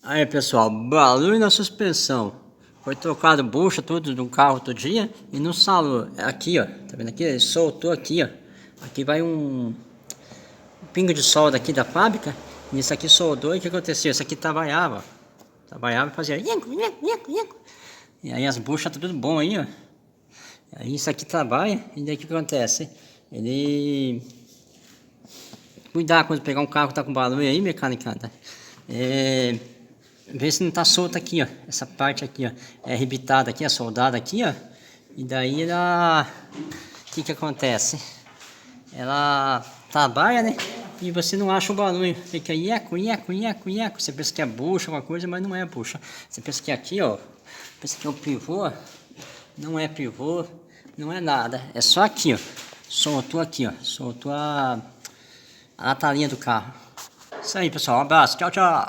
Aí pessoal, barulho na suspensão. Foi trocado bucha, tudo do carro outro dia. E no salão, aqui ó, tá vendo aqui? Ele soltou aqui ó. Aqui vai um pingo de solda aqui da fábrica. E isso aqui soldou e o que aconteceu? Isso aqui trabalhava. Trabalhava e fazia nheco, nheco, nheco, nheco. E aí as buchas tudo bom aí ó. Aí isso aqui trabalha e daí o que acontece? Ele... Cuidar quando pegar um carro que tá com barulho aí, mecânica. Vê se não tá solto aqui, ó. Essa parte aqui, ó. É arrebitada aqui, é soldada aqui, ó. E daí ela... O que que acontece? Ela trabalha, né? E você não acha o barulho. Fica nheco, nheco, nheco, nheco. Você pensa que é bucha, alguma coisa, mas não é bucha. Você pensa que aqui, ó. Pensa que é um pivô. Não é pivô. Não é nada. É só aqui, ó. Soltou aqui, ó. Soltou a latarinha do carro. Isso aí, pessoal. Um abraço. Tchau, tchau.